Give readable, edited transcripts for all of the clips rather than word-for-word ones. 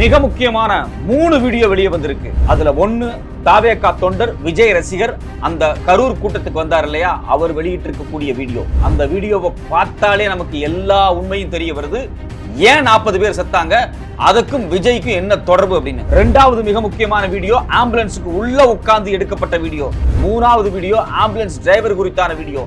மிக முக்கியமான 3 வீடியோ வெளியே வந்திருக்கு. அதுல ஒன்னு தாவேகா தொண்டர் விஜய் ரசிகர் அந்த கரூர் கூட்டத்துக்கு வந்தார் இல்லையா, அவர் வெளியிட்டு இருக்கக்கூடிய வீடியோ. அந்த வீடியோவை பார்த்தாலே நமக்கு எல்லா உண்மையும் தெரிய வருது. ஏன் 40 பேர் செத்தாங்க, அதுக்கும் விஜய்க்கும் என்ன தொடர்பு அப்படின்னு. இரண்டாவது மிக முக்கியமான வீடியோ ஆம்புலன்ஸுக்கு உள்ள உட்கார்ந்து எடுக்கப்பட்ட வீடியோ. மூணாவது வீடியோ ஆம்புலன்ஸ் டிரைவர் குறித்தான வீடியோ.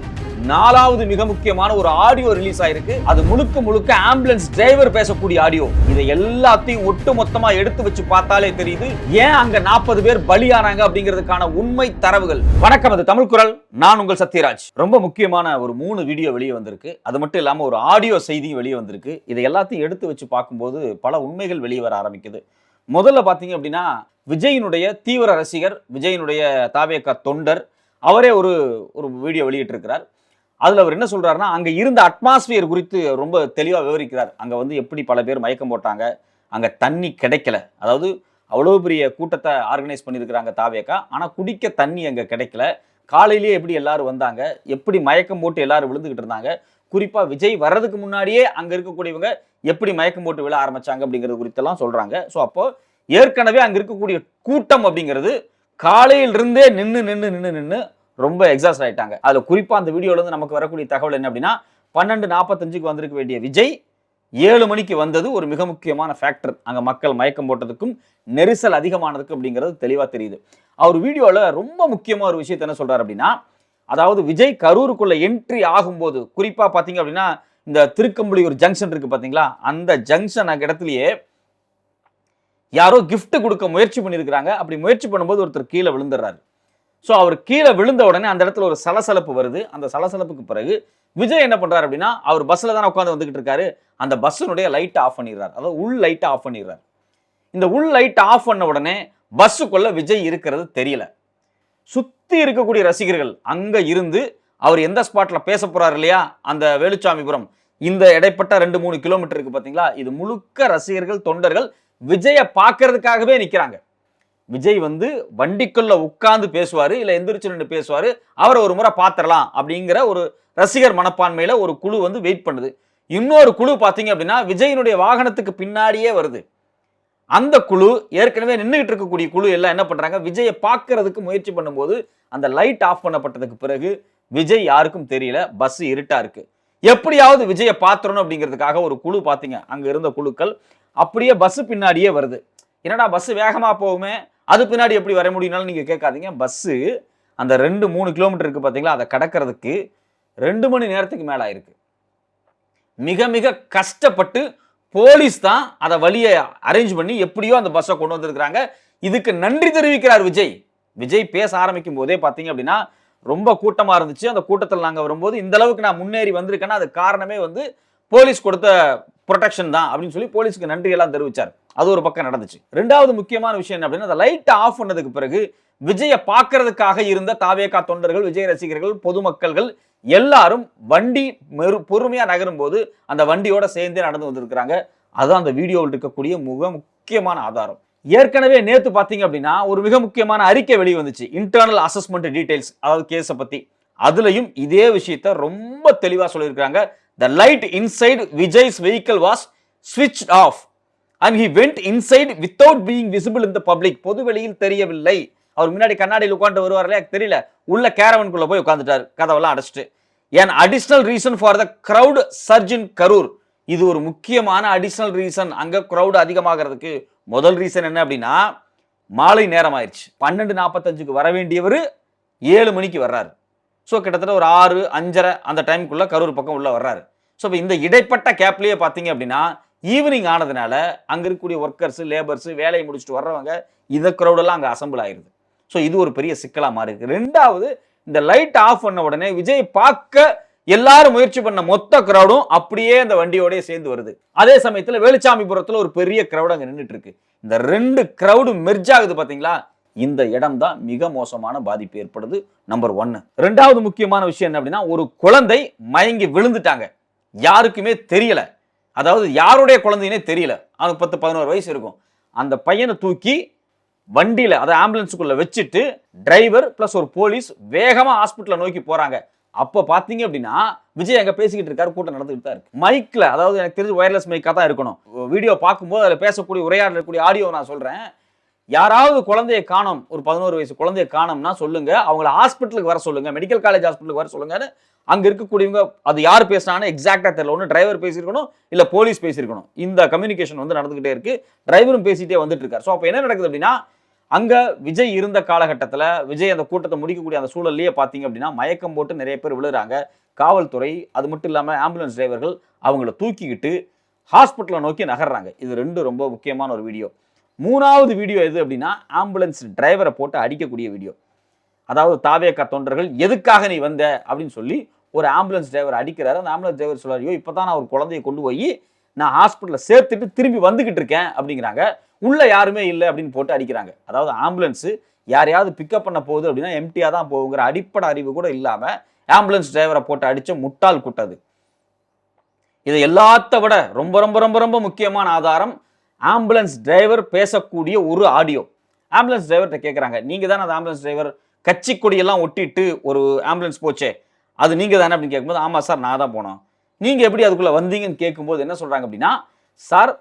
நாலாவது மிக முக்கியமான ஒரு ஆடியோ ரிலீஸ் ஆயிருக்கு. அது முழுக்க முழுக்க ஆம்புலன்ஸ் டிரைவர் பேசக்கூடிய ஆடியோ. இதை எல்லாத்தையும் ஒட்டு மொத்தமா எடுத்து வச்சு பார்த்தாலே தெரியுது ஏன் அங்க 40 பேர் பலியானாங்க அப்படிங்கிறதுக்கான உண்மை தரவுகள். வணக்கம், அது தமிழ் குரல். நான் உங்கள் சத்யராஜ். ரொம்ப முக்கியமான ஒரு 3 வீடியோ வெளியே வந்திருக்கு. அது மட்டும் இல்லாம ஒரு ஆடியோ செய்தியும் வெளியே வந்திருக்கு. இதை எல்லாத்தையும் எடுத்து வச்சு பார்க்கும்போது பல உண்மைகள் வெளியே வர ஆரம்பிக்குது. முதல்ல பாத்தீங்க அப்படின்னா, விஜயினுடைய தீவிர ரசிகர், விஜயினுடைய தாவேகா தொண்டர், அவரே ஒரு வீடியோ வெளியிட்டு இருக்கிறார். அதுல அவர் என்ன சொல்றாருன்னா, அங்க இருந்த அட்மாஸ்பியர் குறித்து ரொம்ப தெளிவா விவரிக்கிறார். அங்க வந்து எப்படி பல பேர் மயக்கம் போட்டாங்க, அங்க தண்ணி கிடைக்கல. அதாவது அவ்வளவு பெரிய கூட்டத்தை ஆர்கனைஸ் பண்ணியிருக்கிறாங்க தாவேகா, ஆனா குடிக்க தண்ணி அங்க கிடைக்கல. காலையிலேயே எப்படி எல்லாரும் வந்தாங்க, எப்படி மயக்கம் போட்டு எல்லாரும் விழுந்துகிட்டு இருந்தாங்க, குறிப்பா விஜய் வர்றதுக்கு முன்னாடியே அங்க இருக்கக்கூடியவங்க எப்படி மயக்கம் போட்டு விழ ஆரம்பிச்சாங்க அப்படிங்கிறது குறித்தெல்லாம் சொல்றாங்க. ஸோ அப்போ ஏற்கனவே அங்க இருக்கக்கூடிய கூட்டம் அப்படிங்கிறது காலையிலிருந்தே நின்று ரொம்ப எக்ஸாஸ்ட் ஆயிட்டாங்க. அதுல குறிப்பா அந்த வீடியோல இருந்து நமக்கு வரக்கூடிய தகவல் என்ன அப்படின்னா, 12:45க்கு வந்திருக்க வேண்டிய விஜய் 7 மணிக்கு வந்தது ஒரு மிக முக்கியமான ஃபேக்டர். அங்க மக்கள் மயக்கம் போட்டதுக்கும் நெரிசல் அதிகமானதுக்கு அப்படிங்கிறது தெளிவா தெரியுது. அவர் வீடியோல ரொம்ப முக்கியமா ஒரு விஷயத்தை என்ன சொல்றாரு அப்படின்னா, அதாவது விஜய் கரூருக்குள்ள என்ட்ரி ஆகும்போது, குறிப்பா பாத்தீங்க அப்படின்னா இந்த திருக்கம்புலியூர் ஜங்ஷன் இருக்கு பாத்தீங்களா, அந்த ஜங்ஷன் இடத்துலயே யாரோ கிஃப்ட் கொடுக்க முயற்சி பண்ணியிருக்கிறாங்க. அப்படி முயற்சி பண்ணும்போது ஒருத்தர் கீழே விழுந்துடுறாரு. ஸோ அவர் கீழே விழுந்த உடனே அந்த இடத்துல ஒரு சலசலப்பு வருது. அந்த சலசலப்புக்கு பிறகு விஜய் என்ன பண்றாரு அப்படின்னா, அவர் பஸ்ல தானே உட்காந்து வந்துகிட்டு இருக்காரு, அந்த பஸ்ஸினுடைய லைட்டை ஆஃப் பண்ணிடுறாரு. அதாவது உள் லைட்டை ஆஃப் பண்ணிடுறாரு. இந்த உள் லைட் ஆஃப் பண்ண உடனே பஸ்ஸுக்குள்ள விஜய் இருக்கிறது தெரியல. சுத்தி இருக்கக்கூடிய ரசிகர்கள் அங்க இருந்து அவர் எந்த ஸ்பாட்ல பேச போறாரு இல்லையா, அந்த வேலுச்சாமிபுரம், இந்த இடைப்பட்ட 2-3 கிலோமீட்டர் இருக்கு பாத்தீங்களா, இது முழுக்க ரசிகர்கள் தொண்டர்கள் விஜயை பார்க்கறதுக்காகவே நிக்கிறாங்க. விஜய் வந்து வண்டிக்குள்ள உட்கார்ந்து பேசுவாரு, இல்ல எந்திரிச்சு நின்று பேசுவாரு, அவரை ஒரு முறை பாத்திரலாம் அப்படிங்கிற ஒரு ரசிகர் மனப்பான்மையில ஒரு குழு வந்து வெயிட் பண்ணுது. இன்னொரு குழு பாத்தீங்க அப்படின்னா விஜயினுடைய வாகனத்துக்கு பின்னாடியே வருது. அந்த குழு ஏற்கனவே நின்றுகிட்டு இருக்கக்கூடிய குழு எல்லாம் என்ன பண்றாங்க, விஜயை பார்க்கறதுக்கு முயற்சி பண்ணும்போது அந்த லைட் ஆஃப் பண்ணப்பட்டதுக்கு பிறகு விஜய் யாருக்கும் தெரியல, பஸ் இருட்டா இருக்கு. எப்படியாவது விஜயை பாத்திரணும் அப்படிங்கிறதுக்காக ஒரு குழு பாத்தீங்க, அங்க இருந்த குழுக்கள் அப்படியே பஸ் பின்னாடியே வருது. என்னடா பஸ் வேகமா போகுமே, அது பின்னாடி எப்படி வர முடியும்னாலும் நீங்க கேட்காதீங்க. பஸ் அந்த 2-3 கிலோமீட்டர் இருக்கு பாத்தீங்களா, அதை கடக்கிறதுக்கு 2 மணி நேரத்துக்கு மேல ஆயிருக்கு. மிக மிக கஷ்டப்பட்டு போலீஸ் தான் அதை வழியை அரேஞ்ச் பண்ணி எப்படியோ அந்த பஸ்ஸை கொண்டு வந்திருக்கிறாங்க. இதுக்கு நன்றி தெரிவிக்கிறார் விஜய். விஜய் பேச ஆரம்பிக்கும் போதே பாத்தீங்க அப்படின்னா ரொம்ப கூட்டமா இருந்துச்சு. அந்த கூட்டத்தில் நாங்க வரும்போது இந்த அளவுக்கு நான் முன்னேறி வந்திருக்கேன்னா அது காரணமே வந்து போலீஸ் கொடுத்த ப்ரொடெக்ஷன் தான் அப்படின்னு சொல்லி போலீஸ்க்கு நன்றி எல்லாம் தெரிவிச்சார். அது ஒரு பக்கம் நடந்துச்சு. ரெண்டாவது முக்கியமான விஷயம் என்ன அப்படின்னா, அந்த லைட் ஆஃப் பண்ணதுக்கு பிறகு விஜயை பார்க்கறதுக்காக இருந்த தாவேகா தொண்டர்கள், விஜய் ரசிகர்கள், பொதுமக்கள்கள் எல்லாரும் வண்டி பொறுமையா நகரும் போது அந்த வண்டியோட சேர்ந்தே நடந்து வந்திருக்கிறாங்க. அதுதான் அந்த வீடியோவில் இருக்கக்கூடிய மிக முக்கியமான ஆதாரம். ஏற்கனவே நேத்து பாத்தீங்க அப்படின்னா ஒரு மிக முக்கியமான அறிக்கை வெளியே வந்துச்சு, இன்டர்னல் அசஸ்மெண்ட் டீடைல்ஸ், அதாவது கேஸை பத்தி. அதுலயும் இதே விஷயத்தை ரொம்ப தெளிவா சொல்லியிருக்காங்க. The light inside Vijay's vehicle was switched off and he went inside without being visible in the public. பொது வெளியில் தெரியவில்லை. அவர் முன்னாடி கண்ணாடியில் உட்கார்ந்து வருவார்களே தெரியல, உள்ள கேரவனுக்குள்ள போய் உட்கார்ந்துட்டார் கதவெல்லாம் அடைச்சிட்டு. An additional reason for the crowd surge in Karur. இது ஒரு முக்கியமான அடிஷனல் ரீசன் அங்க crowd அதிகமாகிறதுக்கு. முதல் ரீசன் என்ன அப்படின்னா, மாலை நேரம் ஆயிடுச்சு. 12:45க்கு வர வேண்டியவர் 7 மணிக்கு வர்றாரு. ஸோ கிட்டத்தட்ட ஒரு 6-5:30 அந்த டைமுக்குள்ள கரூர் பக்கம் உள்ள வர்றாரு. ஸோ இந்த இடைப்பட்ட கேப்லேயே பார்த்தீங்க அப்படின்னா ஈவினிங் ஆனதுனால அங்கே இருக்கக்கூடிய ஒர்க்கர்ஸ், லேபர்ஸ், வேலையை முடிச்சுட்டு வர்றவங்க இந்த க்ரௌடெல்லாம் அங்கே அசம்பிள் ஆயிடுது. ஸோ இது ஒரு பெரிய சிக்கலாக மாறி இருக்கு. ரெண்டாவது, இந்த லைட் ஆஃப் பண்ண உடனே விஜய் பார்க்க எல்லாரும் முயற்சி பண்ண மொத்த கிரௌடும் அப்படியே அந்த வண்டியோடய சேர்ந்து வருது. அதே சமயத்தில் வேலுச்சாமிபுரத்தில் ஒரு பெரிய கிரௌட் அங்கே நின்றுட்டு இருக்கு. இந்த 2 கிரௌடு மெர்ஜ் ஆகுது பார்த்தீங்களா, இந்த இடம் தான் மிக மோசமான பாதிப்பு ஏற்படுது. நம்பர் 1. ரெண்டாவது முக்கியமான விஷயம் என்ன அப்படின்னா, ஒரு குழந்தை மயங்கி விழுந்துட்டாங்க, யாருக்குமே தெரியல. அதாவது யாருடைய குழந்தைனே தெரியல, அவனுக்கு 10-11 வயசு இருக்கும். அந்த பையனை தூக்கி வண்டியில, அதை ஆம்புலன்ஸுக்குள்ள வச்சுட்டு டிரைவர் பிளஸ் ஒரு போலீஸ் வேகமா ஹாஸ்பிட்டலை நோக்கி போறாங்க. அப்போ பார்த்தீங்க அப்படின்னா விஜய் அங்கே பேசிக்கிட்டு இருக்காரு, கூட்டம் நடந்துகிட்டு தான் இருக்கு. மைக்கில், அதாவது எனக்கு தெரிஞ்சு ஒயர்லெஸ் மைக்காக தான் இருக்கணும். வீடியோ பார்க்கும்போது அதில் பேசக்கூடிய உரையாடக்கூடிய ஆடியோ நான் சொல்கிறேன். யாராவது குழந்தையை காணோம், ஒரு 11 வயசு குழந்தையை காணோம்னா சொல்லுங்க, அவங்கள ஹாஸ்பிட்டலுக்கு வர சொல்லுங்க, மெடிக்கல் காலேஜ் ஹாஸ்பிட்டலுக்கு வர சொல்லுங்கன்னு அங்கே இருக்கக்கூடியவங்க, அது யார் பேசினான்னு எக்ஸாக்டாக தெரியல. ஒன்று டிரைவர் பேசியிருக்கணும், இல்லை போலீஸ் பேசியிருக்கணும். இந்த கம்யூனிகேஷன் வந்து நடந்துகிட்டே இருக்கு. டிரைவரும் பேசிட்டே வந்துட்டு இருக்காரு. ஸோ அப்போ என்ன நடக்குது அப்படின்னா, அங்க விஜய் இருந்த காலகட்டத்தில் விஜய் அந்த கூட்டத்தை முடிக்கக்கூடிய அந்த சூழல்லையே பார்த்தீங்க அப்படின்னா மயக்கம் போட்டு நிறைய பேர் விழுறாங்க. காவல்துறை, அது மட்டும் இல்லாமல் ஆம்புலன்ஸ் டிரைவர்கள் அவங்கள தூக்கிக்கிட்டு ஹாஸ்பிட்டலை நோக்கி நகர்றாங்க. இது 2 ரொம்ப முக்கியமான ஒரு வீடியோ. 3வது வீடியோ எது அப்படின்னா, ஆம்புலன்ஸ் டிரைவரை போட்டு அடிக்கக்கூடிய வீடியோ. அதாவது தாவேகா தொண்டர்கள் எதுக்காக நீ வந்த அப்படின்னு சொல்லி ஒரு ஆம்புலன்ஸ் டிரைவர் அடிக்கிறாரு. அந்த ஆம்புலன்ஸ் டிரைவர் சொல்றாரு, ஐயோ இப்பதான் நான் ஒரு குழந்தையை கொண்டு போய் நான் ஹாஸ்பிட்டலில் சேர்த்துட்டு திரும்பி வந்துகிட்டு இருக்கேன் அப்படிங்கிறாங்க. உள்ள யாருமே இல்லை அப்படின்னு போட்டு அடிக்கிறாங்க. அதாவது ஆம்புலன்ஸ் யாரையாவது பிக்கப் பண்ண போகுது அப்படின்னா எம்டியா தான் போகுங்கிற அடிப்படை அறிவு கூட இல்லாம ஆம்புலன்ஸ் டிரைவரை போட்டு அடிச்ச முட்டாள் கூட்டது. இது எல்லாத்த விட ரொம்ப ரொம்ப ரொம்ப ரொம்ப முக்கியமான ஆதாரம், ஆம்புலன்ஸ் டிரைவர் பேசக்கூடிய ஒரு ஆடியோ. ஆம்புலன்ஸ் டிரைவர்கிட்ட கேட்குறாங்க, நீங்க தானே அந்த ஆம்புலன்ஸ் டிரைவர், கட்சி கொடியெல்லாம் ஒட்டிட்டு ஒரு ஆம்புலன்ஸ் போச்சே அது நீங்க தானே அப்படின்னு கேட்கும்போது, ஆமா சார் நான் தான் போனோம். நீங்க எப்படி அதுக்குள்ள வந்தீங்கன்னு கேட்கும்போது என்ன சொல்றாங்க அப்படின்னா, சார்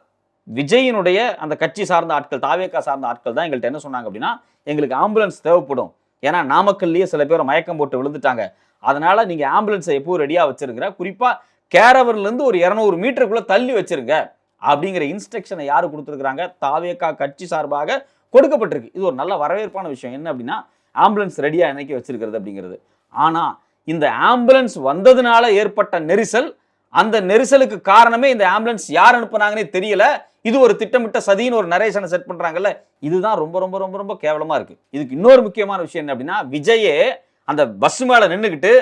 விஜயினுடைய அந்த கட்சி சார்ந்த ஆட்கள், தாவேகா சார்ந்த ஆட்கள் தான் எங்கள்கிட்ட என்ன சொன்னாங்க அப்படின்னா, எங்களுக்கு ஆம்புலன்ஸ் தேவைப்படும், ஏன்னா நாமக்கல்லையே சில பேர் மயக்கம் போட்டு விழுந்துட்டாங்க, அதனால நீங்க ஆம்புலன்ஸை எப்போ ரெடியா வச்சிருங்க, குறிப்பா கேரவர்ல இருந்து ஒரு 200 மீட்டருக்குள்ள தள்ளி வச்சிருங்க அப்படிங்கிற இன்ஸ்ட்ரக்ஷனை யாரு கொடுத்துருக்காங்க, தாவேகா கட்சி சார்பாக கொடுக்கப்பட்டிருக்கு. இது ஒரு நல்ல வரவேற்பான விஷயம். என்ன அப்படின்னா, ஆம்புலன்ஸ் ரெடியா என்னைக்கு வச்சிருக்கிறது அப்படிங்கிறது. ஆனா இந்த ஆம்புலன்ஸ் வந்ததுனால ஏற்பட்ட நெரிசல், அந்த நெரிசலுக்கு காரணமே இந்த ஆம்புலன்ஸ் யார் அனுப்புனாங்கன்னே தெரியல, இது ஒரு திட்டமிட்ட சதின்னு ஒரு நரேஷனை செட் பண்றாங்கல்ல, இதுதான் ரொம்ப ரொம்ப ரொம்ப ரொம்ப கேவலமா இருக்கு. இதுக்கு இன்னொரு முக்கியமான விஷயம் என்ன அப்படின்னா, விஜயே அந்த பஸ் மேல நின்றுக்கிட்டு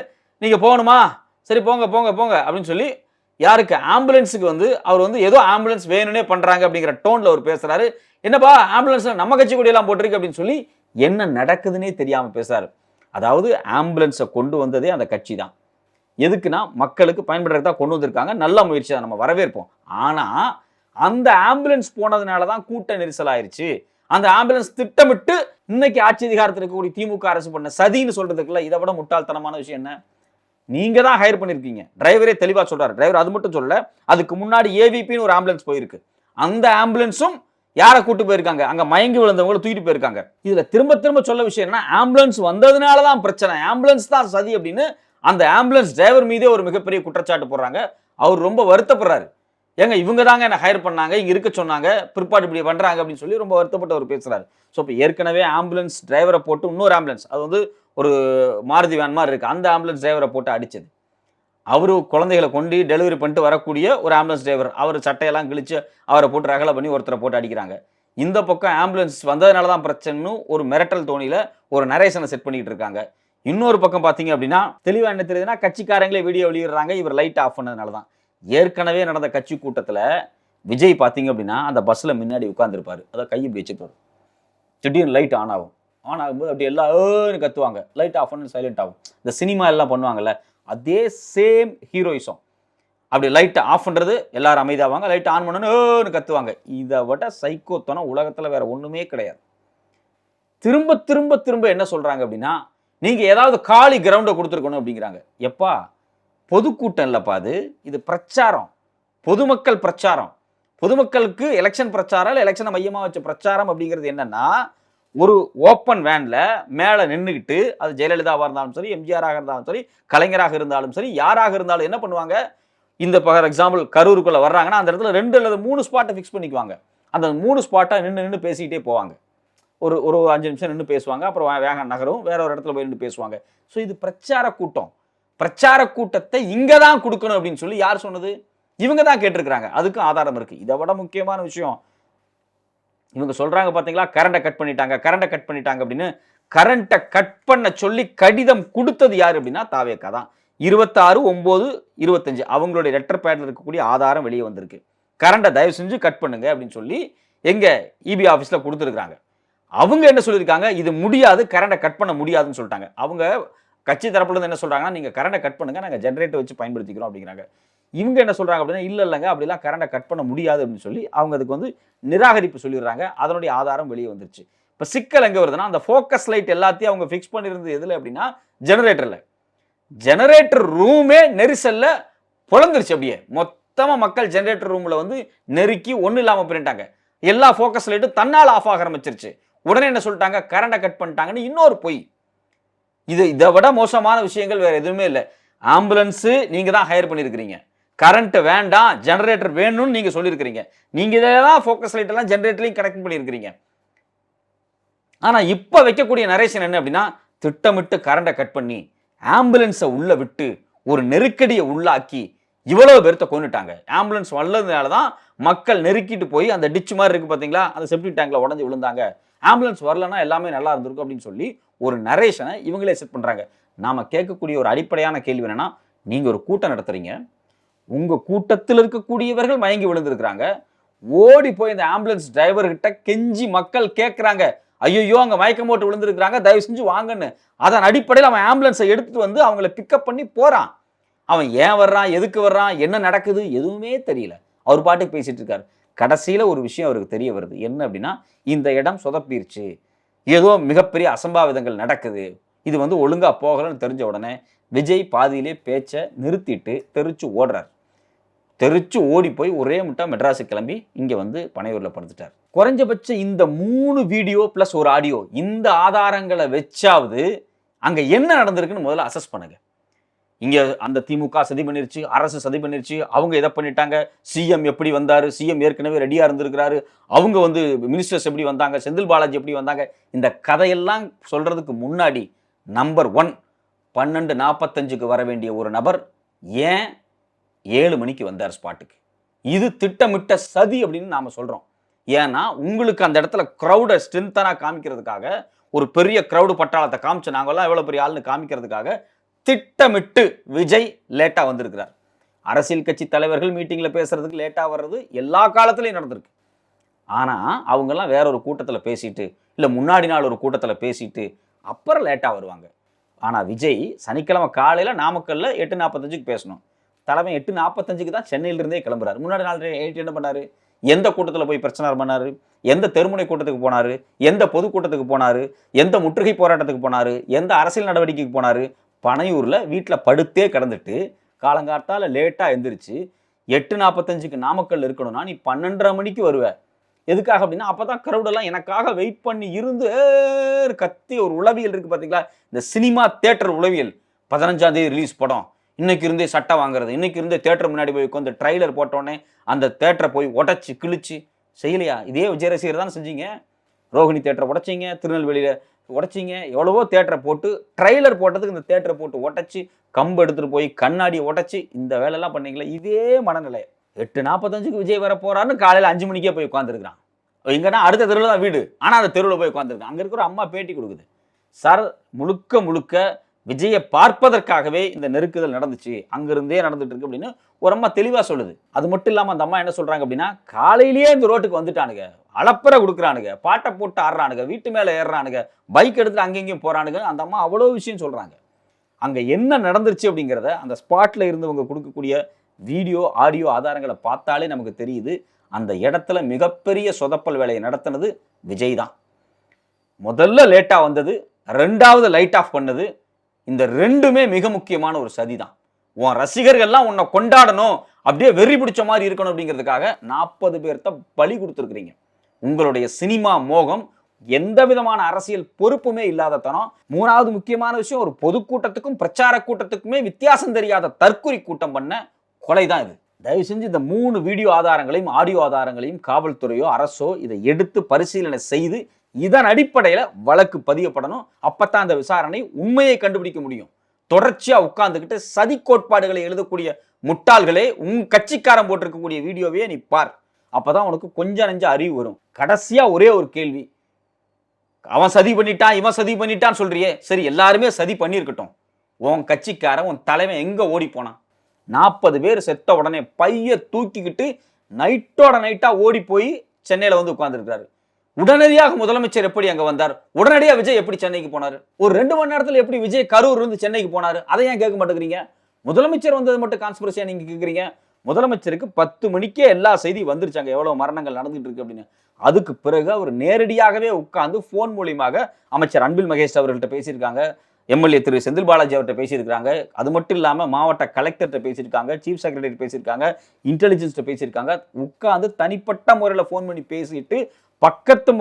நீங்க போகணுமா, சரி போங்க போங்க போங்க அப்படின்னு சொல்லி யாருக்கு, ஆம்புலன்ஸுக்கு வந்து அவர் வந்து ஏதோ ஆம்புலன்ஸ் வேணும்னே பண்றாங்க அப்படிங்கிற டோன்ல அவர் பேசுறாரு. என்னப்பா ஆம்புலன்ஸ்ல நம்ம கட்சி கொடியெல்லாம் போட்டிருக்கு அப்படின்னு சொல்லி என்ன நடக்குதுன்னே தெரியாம பேசுறாரு. அதாவது ஆம்புலன்ஸை கொண்டு வந்ததே அந்த கட்சி தான். எதுக்குன்னா மக்களுக்கு பயன்படுறதுக்கு தான் கொண்டு வந்திருக்காங்க. நல்ல முயற்சி தான், நம்ம வரவேற்போம். ஆனா அந்த ஆம்புலன்ஸ் போனதுனால தான் கூட்ட நெரிசல் ஆயிருச்சு. அந்த ஆம்புலன்ஸ் திட்டமிட்டு இன்னைக்கு ஆட்சி அதிகாரத்தில் இருக்கக்கூடிய திமுக அரசு பண்ண சதின்னு சொல்றதுக்குள்ள இதை விட முட்டாள்தனமான விஷயம் என்ன? நீங்க தான் ஹையர் பண்ணிருக்கீங்க. டிரைவரே தெளிவா சொல்றாரு. டிரைவர் அது மட்டும் சொல்லல, அதுக்கு முன்னாடி ஏவிபின்னு ஒரு ஆம்புலன்ஸ் போயிருக்கு. அந்த ஆம்புலன்ஸும் யாரை கூட்டு போயிருக்காங்க, அங்க மயங்கி விழுந்தவங்களை தூக்கிட்டு போயிருக்காங்க. இதுல திரும்ப திரும்ப சொல்ல விஷயம் என்ன, ஆம்புலன்ஸ் வந்ததுனால தான் பிரச்சனை, ஆம்புலன்ஸ் தான் சதி அப்படின்னு அந்த ஆம்புலன்ஸ் டிரைவர் மீதே ஒரு மிகப்பெரிய குற்றச்சாட்டு போடுறாங்க. அவர் ரொம்ப வருத்தப்படுறாரு. ஏங்க இவங்க தாங்க என்ன ஹையர் பண்ணாங்க, இங்க இருக்க சொன்னாங்க, பிற்பாடு இப்படி பண்றாங்க அப்படின்னு சொல்லி ரொம்ப வருத்தப்பட்டு அவர் பேசுறாரு. ஸோ இப்போ ஏற்கனவே ஆம்புலன்ஸ் டிரைவரை போட்டு இன்னொரு ஆம்புலன்ஸ், அது வந்து ஒரு மாருதி வேன் மாதிரி இருக்கு, அந்த ஆம்புலன்ஸ் டிரைவரை போட்டு அடிச்சது. அவரு குழந்தைகளை கொண்டு டெலிவரி பண்ணிட்டு வரக்கூடிய ஒரு ஆம்புலன்ஸ் டிரைவர், அவர் சட்டையெல்லாம் கிழிச்சு அவரை போட்டு ரகலை பண்ணி ஒருத்தரை போட்டு அடிக்கிறாங்க. இந்த பக்கம் ஆம்புலன்ஸ் வந்ததுனால தான் பிரச்சனைன்னு ஒரு மிரட்டல் தோணியில ஒரு நரேஷனை செட் பண்ணிட்டு இருக்காங்க. இன்னொரு பக்கம் பார்த்தீங்க அப்படின்னா தெளிவா என்ன தெரியுதுன்னா, கட்சிக்காரங்களே வீடியோ வெளியிடுறாங்க, இவர் லைட் ஆஃப் பண்ணதுனால தான். ஏற்கனவே நடந்த கட்சி கூட்டத்தில் விஜய் பார்த்தீங்க அப்படின்னா அந்த பஸ்ஸில் முன்னாடி உட்காந்துருப்பாரு, அதை கையை வச்சுட்டு திடீர்னு லைட் ஆன் ஆகும். ஆன் ஆகும்போது அப்படி எல்லாரும் கத்துவாங்க, லைட் ஆஃப் பண்ணி சைலண்ட் ஆகும். இந்த சினிமா எல்லாம் பண்ணுவாங்கல்ல, அதே சேம் ஹீரோயிசம். அப்படி லைட் ஆஃப் பண்ணுறது எல்லாரும் அமைதியாவாங்க, லைட் ஆன் பண்ணணும்னு கத்துவாங்க. இதை விட சைக்கோத்தனம் உலகத்தில் வேற ஒன்றுமே கிடையாது. திரும்ப திரும்ப திரும்ப என்ன சொல்கிறாங்க அப்படின்னா, நீங்கள் ஏதாவது காலி கிரவுண்டை கொடுத்துருக்கணும் அப்படிங்கிறாங்க. எப்பா பொதுக்கூட்டம் இல்லைப்பா, இது பிரச்சாரம், பொதுமக்கள் பிரச்சாரம். பொதுமக்களுக்கு எலெக்ஷன் பிரச்சாரம் இல்லை எலெக்ஷனை மையமாக வச்ச பிரச்சாரம் அப்படிங்கிறது என்னன்னா, ஒரு ஓப்பன் வேன்ல மேலே நின்றுக்கிட்டு, அது ஜெயலலிதாவாக இருந்தாலும் சரி, எம்ஜிஆராக இருந்தாலும் சரி, கலைஞராக இருந்தாலும் சரி, யாராக இருந்தாலும் என்ன பண்ணுவாங்க, இந்த ஃபார் எக்ஸாம்பிள் கரூருக்குள்ளே வர்றாங்கன்னா அந்த இடத்துல 2 அல்லது 3 ஸ்பாட்டை ஃபிக்ஸ் பண்ணிக்குவாங்க. அந்த 3 ஸ்பாட்டை நின்று பேசிக்கிட்டே போவாங்க. ஒரு 5 நிமிஷம் நின்று பேசுவாங்க, அப்புறம் வேக நகரும், வேற ஒரு இடத்துல போய் நின்று பேசுவாங்க. ஸோ இது பிரச்சார கூட்டம். பிரச்சார கூட்டத்தை இங்கே தான் கொடுக்கணும் அப்படின்னு சொல்லி யார் சொன்னது? இவங்க தான் கேட்டிருக்கிறாங்க. அதுக்கும் ஆதாரம் இருக்கு. இதை விட முக்கியமான விஷயம், இவங்க சொல்றாங்க பாத்தீங்களா, கரண்டை கட் பண்ணிட்டாங்க அப்படின்னு. கரண்டை கட் பண்ண சொல்லி கடிதம் கொடுத்தது யாரு அப்படின்னா தாவேகா தான். 26/9/25 அவங்களுடைய லெட்டர் பேட்ல இருக்கக்கூடிய ஆதாரம் வெளியே வந்திருக்கு. கரண்டை தயவு செஞ்சு கட் பண்ணுங்க அப்படின்னு சொல்லி எங்க இபி ஆபீஸ்ல கொடுத்துருக்காங்க. அவங்க என்ன சொல்லியிருக்காங்க, இது முடியாது, கரண்டை கட் பண்ண முடியாதுன்னு சொல்லிட்டாங்க. அவங்க கட்சி தரப்புல இருந்து என்ன சொல்றாங்கன்னா, நீங்க கரண்டை கட் பண்ணுங்க, நாங்க ஜெனரேட்டர் வச்சு பயன்படுத்திக்கிறோம் அப்படிங்கிறாங்க. இவங்க என்ன சொல்றாங்க அப்படின்னா, இல்லைங்க அப்படிலாம் கரண்டை கட் பண்ண முடியாது அப்படின்னு சொல்லி அவங்க அதுக்கு வந்து நிராகரிப்பு சொல்லிடுறாங்க. அதனுடைய ஆதாரம் வெளியே வந்துருச்சு. இப்போ சிக்கல் எங்கே வருதுன்னா, அந்த ஃபோக்கஸ் லைட் எல்லாத்தையும் அவங்க ஃபிக்ஸ் பண்ணியிருந்தது எதில் அப்படின்னா ஜெனரேட்டரில். ஜெனரேட்டர் ரூமே நெரிசல்ல பொழந்துருச்சு. அப்படியே மொத்தமா மக்கள் ஜெனரேட்டர் ரூம்ல வந்து நெருக்கி ஒண்ணு இல்லாம பண்ணிட்டாங்க. எல்லா ஃபோக்கஸ் லைட்டும் தன்னால் ஆஃப் ஆக ஆரம்பிச்சிருச்சு. உடனே என்ன சொல்லிட்டாங்க, கரண்ட கட் பண்ணிட்டாங்கன்னு இன்னொரு பொய். இதை விட மோசமான விஷயங்கள் வேற எதுவுமே இல்லை. ஆம்புலன்ஸ் நீங்க தான் ஹையர் பண்ணிருக்கீங்க, கரண்ட் வேண்டாம் ஜெனரேட்டர் வேணும்னு நீங்க சொல்லியிருக்கிறீங்க. நீங்க இதெல்லாம் ஃபோக்கஸ் லைட் எல்லாம் ஜெனரேட்டர்லையும் கனெக்ட் பண்ணியிருக்கிறீங்க. ஆனா இப்ப வைக்கக்கூடிய நரேஷன் என்ன அப்படின்னா, திட்டமிட்டு கரண்ட கட் பண்ணி ஆம்புலன்ஸை உள்ள விட்டு ஒரு நெருக்கடியை உள்ளாக்கி இவ்வளவு பேர்த்த கொண்டுட்டாங்க. ஆம்புலன்ஸ் வல்லதுனால தான் மக்கள் நெருக்கிட்டு போய் அந்த டிச் மாதிரி இருக்கு பாத்தீங்களா, அந்த செப்டிக் டேங்க்ல உடஞ்சி விழுந்தாங்க. ஆம்புலன்ஸ் வரலன்னா எல்லாமே நல்லா இருந்திருக்கும் அப்படின்னு சொல்லி ஒரு நரேஷனை இவங்களே செட் பண்றாங்க. நாம கேட்கக்கூடிய ஒரு அடிப்படையான கேள்வி என்னன்னா, நீங்க ஒரு கூட்டம் நடத்துறீங்க, உங்க கூட்டத்தில் இருக்கக்கூடியவர்கள் மயங்கி விழுந்திருக்கிறாங்க. ஓடி போய் இந்த ஆம்புலன்ஸ் டிரைவர் கிட்ட கெஞ்சி மக்கள் கேட்கிறாங்க, ஐயோ அங்க மயக்கம் போட்டு விழுந்திருக்கிறாங்க, தயவு செஞ்சு வாங்கன்னு. அதன் அடிப்படையில் அவன் ஆம்புலன்ஸை எடுத்துட்டு வந்து அவங்கள பிக்கப் பண்ணி போறான். அவன் ஏன் வர்றான், எதுக்கு வர்றான், என்ன நடக்குது எதுவுமே தெரியல. அவர் பாட்டுக்கு பேசிட்டு இருக்காரு. கடைசியில ஒரு விஷயம் அவருக்கு தெரிய வருது. என்ன அப்படின்னா, இந்த இடம் சொதப்பிருச்சு, ஏதோ மிகப்பெரிய அசம்பாவிதங்கள் நடக்குது, இது வந்து ஒழுங்கா போகலன்னு தெரிஞ்ச உடனே விஜய் பாதியிலே பேச்சை நிறுத்திட்டு தெரிச்சு ஓடுறார். தெரிச்சு ஓடி போய் ஒரே முட்டா மெட்ராஸுக்கு கிளம்பி இங்க வந்து பனையூர்ல படுத்துட்டார். குறைஞ்சபட்சம் இந்த 3 வீடியோ பிளஸ் ஒரு ஆடியோ, இந்த ஆதாரங்களை வச்சாவது அங்க என்ன நடந்திருக்குன்னு முதல்ல அசஸ் பண்ணுங்க. இங்க அந்த திமுக சதி பண்ணிருச்சு, அரசு சதி பண்ணிருச்சு, அவங்க எதை பண்ணிட்டாங்க, சிஎம் எப்படி வந்தாரு, சிஎம் ஏற்கனவே ரெடியா இருந்திருக்கிறாரு, அவங்க வந்து மினிஸ்டர்ஸ் எப்படி வந்தாங்க, செந்தில் பாலாஜி எப்படி வந்தாங்க, இந்த கதையெல்லாம் சொல்றதுக்கு முன்னாடி நம்பர் 1 12:45க்கு வர வேண்டிய ஒரு நபர் ஏன் 7 மணிக்கு வந்தார் ஸ்பாட்டுக்கு? இது திட்டமிட்ட சதி அப்படின்னு நாம சொல்றோம். ஏன்னா உங்களுக்கு அந்த இடத்துல கிரௌட ஸ்ட்ரென்த்தனா காமிக்கிறதுக்காக, ஒரு பெரிய கிரௌடு பட்டாளத்தை காமிச்சு நாங்கெல்லாம் எவ்வளவு பெரிய ஆளுன்னு காமிக்கிறதுக்காக திட்டமிட்டு விஜய் லேட்டா வந்திருக்கிறார். அரசியல் கட்சி தலைவர்கள் மீட்டிங்ல பேசுறதுக்கு லேட்டா வர்றது எல்லா காலத்திலையும் நடந்திருக்கு. ஆனா அவங்க எல்லாம் வேற ஒரு கூட்டத்துல பேசிட்டு, இல்ல முன்னாடி நாள் ஒரு கூட்டத்துல பேசிட்டு அப்புறம் லேட்டா வருவாங்க. ஆனா விஜய் சனிக்கிழமை காலையில நாமக்கல்ல 8:45க்கு பேசணும். தலைமை 8:45க்கு தான் சென்னையில இருந்தே கிளம்புறாரு. முன்னாடி நாள் என்ன பண்ணாரு, எந்த கூட்டத்தில் போய் பிரச்சனை பண்ணாரு, எந்த தெருமுனை கூட்டத்துக்கு போனாரு, எந்த பொதுக்கூட்டத்துக்கு போனாரு, எந்த முற்றுகை போராட்டத்துக்கு போனாரு, எந்த அரசியல் நடவடிக்கைக்கு போனாரு, பனையூர்ல வீட்டில் படுத்தே கிடந்துட்டு காலங்காத்தால லேட்டா எந்திரிச்சு 8:45க்கு நாமக்கல் இருக்கணும்னா நீ 12:30 மணிக்கு வருவ. எதுக்காக அப்படின்னா அப்பதான் கிரௌடெல்லாம் எனக்காக வெயிட் பண்ணி இருந்து கத்தி ஒரு உளவியல் இருக்கு பாத்தீங்களா, இந்த சினிமா தியேட்டர் உளவியல். 15ஆம் தேதி ரிலீஸ் படம், இன்னைக்கு இருந்தே சட்டை வாங்குறது, இன்னைக்கு இருந்தே தியேட்டர் முன்னாடி போய் உட்காந்து ட்ரைலர் போட்டோன்னே அந்த தியேட்டரை போய் உடச்சி கிழிச்சு செய்யலையா? இதே விஜய் ரசிகர் தான் செஞ்சீங்க. ரோஹிணி தியேட்டரை உடைச்சிங்க, திருநெல்வேலியில உடைச்சிங்க, எவ்வளவோ தியேட்டரை போட்டு ட்ரைலர் போட்டதுக்கு இந்த தியேட்டரை போட்டு உடச்சி கம்பு எடுத்துட்டு போய் கண்ணாடியை உடச்சி இந்த வேலையெல்லாம் பண்ணீங்களா? இதே மனநிலை. 8:45க்கு விஜய் வர போறான்னு காலையில் 5 மணிக்கே போய் உட்காந்துருக்கான். எங்கன்னா அடுத்த தெருவில் தான் வீடு, ஆனால் அந்த தெருவில் போய் உட்காந்துருக்கான். அங்கே இருக்கிற அம்மா பேட்டி கொடுக்குது, சார் முழுக்க முழுக்க விஜயை பார்ப்பதற்காகவே இந்த நெருக்குதல் நடந்துச்சு, அங்கிருந்தே நடந்துட்டு இருக்கு அப்படின்னு ஒரு அம்மா தெளிவா சொல்லுது. அது மட்டும் இல்லாம அந்த அம்மா என்ன சொல்றாங்க அப்படின்னா, காலையிலேயே இந்த ரோட்டுக்கு வந்துட்டானுங்க, அளப்பற கொடுக்குறானுங்க, பாட்டை போட்டு ஆடுறானுங்க, வீட்டு மேல ஏறுறானுங்க, பைக் எடுத்துட்டு அங்கெங்கேயும் போறானுங்க. அந்த அம்மா அவ்வளவு விஷயம் சொல்றாங்க. அங்க என்ன நடந்துருச்சு அப்படிங்கிறத அந்த ஸ்பாட்ல இருந்தவங்க கொடுக்கக்கூடிய வீடியோ ஆடியோ ஆதாரங்களை பார்த்தாலே நமக்கு தெரியுது. அந்த இடத்துல மிகப்பெரிய சொதப்பல் வேலையை நடத்தினது விஜய் தான். முதல்ல லேட்டா வந்தது, 2வது லைட் ஆஃப் பண்ணது, இந்த 2மே மிக முக்கியமான ஒரு சதி தான். உன் ரசிகர்கள்லாம் உன்னை கொண்டாடணும், அப்படியே வெறி பிடிச்ச மாதிரி இருக்கணும் அப்படிங்கிறதுக்காக 40 பேர்த்த பலி கொடுத்துருக்கிறீங்க. உங்களுடைய சினிமா மோகம், எந்த விதமான அரசியல் பொறுப்புமே இல்லாத தனம். 3வது முக்கியமான விஷயம், ஒரு பொதுக்கூட்டத்துக்கும் பிரச்சார கூட்டத்துக்குமே வித்தியாசம் தெரியாத தற்குறி கூட்டம் பண்ண கொலை தான் இது. தயவு செஞ்சு இந்த 3 வீடியோ ஆதாரங்களையும் ஆடியோ ஆதாரங்களையும் காவல்துறையோ அரசோ இதை எடுத்து பரிசீலனை செய்து இதன் அடிப்படையில் வழக்கு பதியப்படணும். அப்பத்தான் அந்த விசாரணை உண்மையை கண்டுபிடிக்க முடியும். தொடர்ச்சியா உட்கார்ந்துக்கிட்டு சதி கோட்பாடுகளை எழுதக்கூடிய முட்டாள்களே, உன் கட்சிக்காரன் போட்டிருக்கக்கூடிய வீடியோவே நீ பார், அப்பதான் உனக்கு கொஞ்சம் நெஞ்ச அறிவு வரும். கடைசியா ஒரே ஒரு கேள்வி, அவன் சதி பண்ணிட்டான் இவன் சதி பண்ணிட்டான்னு சொல்றியே, சரி எல்லாருமே சதி பண்ணியிருக்கட்டும், உன் கட்சிக்காரன் உன் தலைவன் எங்க ஓடி போனான்? 40 பேர் செத்த உடனே பைய தூக்கிக்கிட்டு நைட்டோட நைட்டா ஓடி போய் சென்னையில வந்து உட்கார்ந்துருக்காரு. உடனடியாக முதலமைச்சர் எப்படி அங்க வந்தார்? உடனடியாக விஜய் எப்படி சென்னைக்கு போனாரு? ஒரு 2 மணி நேரத்தில் எப்படி விஜய் கரூர் இருந்து சென்னைக்கு போனாரு? அதை ஏன் கேட்க மாட்டேங்கிறீங்க? முதலமைச்சர் வந்தது மட்டும் கான்ஸ்பிரசியா நீங்க கேட்குறீங்க. முதலமைச்சருக்கு 10 மணிக்கே எல்லா செய்தி வந்துருச்சாங்க, எவ்வளவு மரணங்கள் நடந்துட்டு இருக்கு அப்படின்னு. அதுக்கு பிறகு அவர் நேரடியாகவே உட்கார்ந்து போன் மூலியமாக அமைச்சர் அன்பில் மகேஷ் அவர்கள்ட்ட பேசியிருக்காங்க, எம்எல்ஏ திரு செந்தில் பாலாஜி அவர்கிட்ட பேசியிருக்காங்க. அது மட்டும் இல்லாம மாவட்ட கலெக்டர்கிட்ட பேசியிருக்காங்க, சீஃப் செக்ரட்டரி பேசியிருக்காங்க, இன்டெலிஜென்ஸ்ட்ட பேசியிருக்காங்க. உட்கார்ந்து தனிப்பட்ட முறையில் ஃபோன் பண்ணி பேசிட்டு பக்கத்து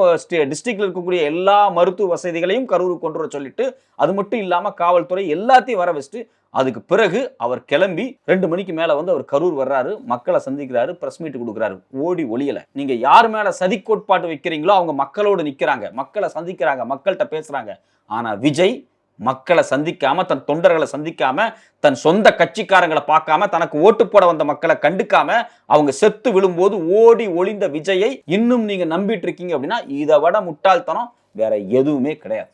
டிஸ்ட்ரிக்ட்ல இருக்கக்கூடிய எல்லா மருத்துவ வசதிகளையும் கரூருக்கு கொண்டு வர சொல்லிட்டு, அது மட்டும் இல்லாம காவல்துறை எல்லாத்தையும் வர வச்சுட்டு, அதுக்கு பிறகு அவர் கிளம்பி 2 மணிக்கு மேல வந்து அவர் கரூர் வர்றாரு, மக்களை சந்திக்கிறாரு, பிரஸ் மீட் கொடுக்குறாரு. ஓடி ஒளியல. நீங்க யார் மேல சதி கோட்பாடு வைக்கிறீங்களோ அவங்க மக்களோடு நிக்கிறாங்க, மக்களை சந்திக்கிறாங்க, மக்கள்கிட்ட பேசுறாங்க. ஆனா விஜய் மக்களை சந்திக்காம, தன் தொண்டர்களை சந்திக்காம, தன் சொந்த கட்சிக்காரங்களை பார்க்காம, தனக்கு ஓட்டு போட வந்த மக்களை கண்டுக்காம, அவங்க செத்து விழும்போது ஓடி ஒளிந்த விஜயை இன்னும் நீங்க நம்பிட்டு இருக்கீங்க அப்படின்னா இதை விட முட்டாள்தனம் வேற எதுவுமே கிடையாது.